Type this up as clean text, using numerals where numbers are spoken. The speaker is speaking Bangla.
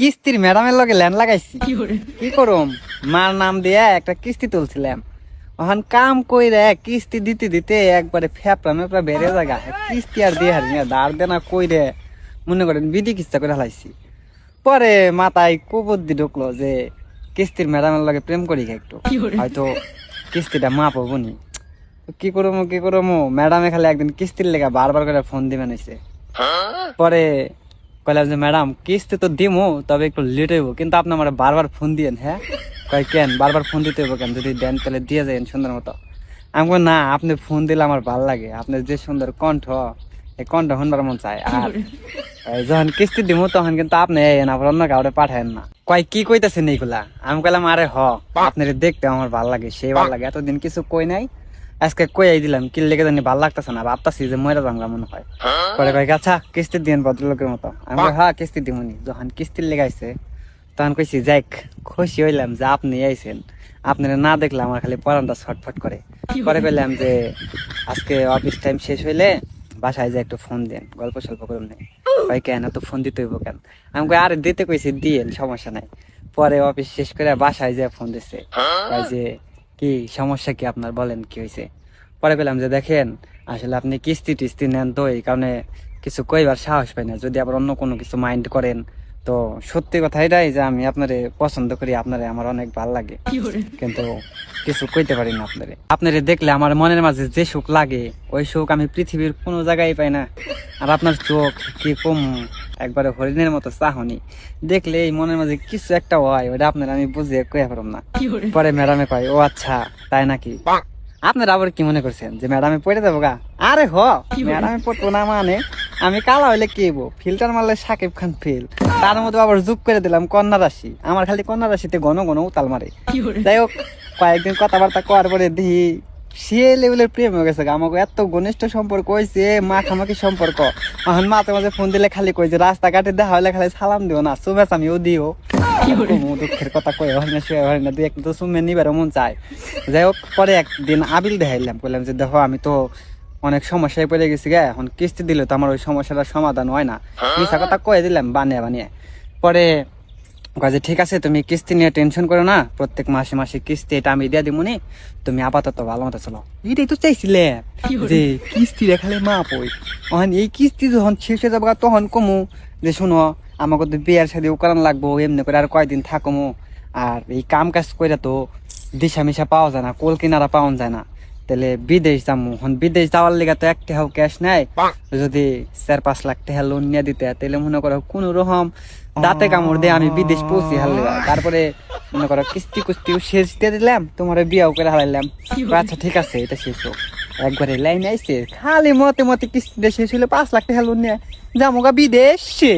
কিস্তির ম্যাডামের লগে ল্যান্ড লাগাইছি। কি করুম, মার নাম দিয়ে একটা কিস্তি তুলছিলাম। ওখান কাম কইরে কিস্তি দিতে দিতে একবারে ফেপড়া মেপড়া বেড়ে জায়গা কিস্তি আর দিয়ে হারি না, দাঁড় দেনা কইরে মনে করেন বিধি কিস্তা করে হালাইছি। পরে মাথায় কুবুদ্ধি ঢুকলো যে কিস্তির ম্যাডামের লগে প্রেম করি একটু, হয়তো কিস্তিটা মাপ হবো নি। কি করবো ম্যাডামে খালি একদিন কিস্তির লেগে বারবার করে ফোন দিবেন হয়েছে। পরে কইলাম যে ম্যাডাম কিস্তি তো দিমু, তবে একটু লেট হইব, কিন্তু আপনি আমার বারবার ফোন দিয়েন। হ্যাঁ কয় কেন বারবার ফোন দিতে হইব কেন, যদি দেন তাহলে দিয়ে যাবেন সুন্দর মতো। আমি বলি না, আপনি ফোন দিলে আমার ভালো লাগে, আপনার যে সুন্দর কণ্ঠ, এই কণ্ঠ শুনবার মন চায়। আর যখন কিস্তি দিমু তখন কিন্তু আপনি আবার অন্য কাউরে পাঠায়েন না। কয় কি কইতাছেন এইগুলা? আমি কইলাম আরে আপনার দেখতে আমার ভালো লাগে, সেই ভালো লাগে, এতদিন কিছু কই নাই, আজকে কই দিলাম, কি লেগে জানি ভালো লাগতেছে না, ভাবতাছি যে ময়রা বাংলা মনে হয়। পরে কয় আচ্ছা কিস্তি দিন ভদ্রলোকের মতো। আমি কই হ্যাঁ কিস্তি দিমুনি। যখন কিস্তির লেগাইছে তখন কইছি যাক, খুশি হইলাম যে আপনি আইছেন, আপনারা না দেখলে আমার খালি পরানটা ছটফট করে। পরে কইলাম যে আজকে অফিস টাইম শেষ হইলে বাসায় যে একটু ফোন দেন, গল্প সল্প করুন নেই। ভাই কেন তো ফোন দিতে হইব কেন? আমি কই আরে দিতে কইছি দিয়েন, সমস্যা নাই। পরে অফিস শেষ করে বাসায় যে ফোন দিছে, যে কি সমস্যা কি আপনার, বলেন কি হয়েছে। পরে পেলাম যে দেখেন আসলে আপনি কিস্তি টিস্তি নেন তো এই কারণে কিছু কইবার সাহস পাই না, যদি আবার অন্য কোনো কিছু মাইন্ড করেন তো সত্যি কথা এটাই যে আমি আপনারে পছন্দ করি, আপনারে আমার অনেক ভালো লাগে, কিন্তু কিছু কইতে পারি না আপনারে। আপনারে দেখলে আমার মনের মাঝে যে সুখ লাগে ওই সুখ আমি পৃথিবীর কোনো জায়গায় পাই না। আর আপনার চোখ কি কম, একবারে হরিণের মতো চাহনি, দেখলে এই মনের মাঝে কিছু একটা হয়, ওটা আপনার আমি বুঝিয়ে কইয়া পারলাম না। পরে ম্যাডামে কয় ও আচ্ছা তাই নাকি, আপনারা আবার কি মনে করছেন যে ম্যাডামে পড়ে যাবো গা? আরে ম্যাডামে পড়বো না মানে আমি কালা হইলে কি হইব, ফিল্টার মারলে সাকিব খান ফেল, তার মধ্যে আবার যোগ করে দিলাম কন্যা রাশি, আমার খালি কন্যা রাশিতে ঘন ঘন উতাল মারে। যাই হোক কয়েকদিন কথাবার্তা করার পরে দেখি সে লেভেলের প্রেম হয়ে গেছে, আমাকে এত ঘনিষ্ঠ সম্পর্ক হয়েছে, মাখামাখি সম্পর্ক। এখন মাঝে মাঝে ফোন দিলে খালি কই যে রাস্তাঘাটে দেখা হলে খালি সালাম দিও না, শুভেচ আমিও দিও, দুঃখের কথা কয়ে হয় না, শুয়ে হয় না, দুই একটা তো শুনে নিবার মন চায়। যাই হোক পরে একদিন আবিল দেখাইলাম, বললাম যে দেখো আমি তো অনেক সমস্যায় পড়ে গেছি গে, এখন কিস্তি দিলে তো আমার ওই সমস্যাটার সমাধান হয় না, মিশা কথা কয়ে দিলাম বানিয়ে বানিয়ে। পরে কাজে ঠিক আছে তুমি কিস্তি নিয়ে টেনশন করো না, প্রত্যেক মাসে মাসে কিস্তি এটা আমি দিয়ে দিবনি, তুমি আপাতত ভালো মতো চলো। এটাই তো চাইছিলে যে কিস্তি রেখালে মা পই, তখন এই কিস্তি যখন শেষ হয়ে যাবো তখন কমু যে শুনো আমাকে তো বিয়ার সাথেও করান লাগবো, এমনি করে আর কয়দিন থাকমু, আর এই কাম কাজ করে তো দিশা মিশা পাওয়া যায় না, কোল কিনারা পাওয়া যায় না, তাহলে বিদেশ যাবো। এখন বিদেশ যাওয়ার লেগে তো 1 টাকাও ক্যাশ নাই, যদি 4-5 লাখ টাকা লোন নিয়ে দিতে তাহলে মনে করো কোন রকম দাঁতে কামড় দিয়ে আমি বিদেশ পৌঁছি হারলে, তারপরে মনে করো কিস্তি কুস্তিও শেষ দিয়ে দিলাম, তোমার বিয়াও করে হারাইলাম। আচ্ছা ঠিক আছে এটা শেষ হোক, একবারে লাইন আইছে খালি মতে মতে কিস্তি শেষ হইলে 5 লাখ টাকা লোন নিয়ে যাবো গা বিদেশে।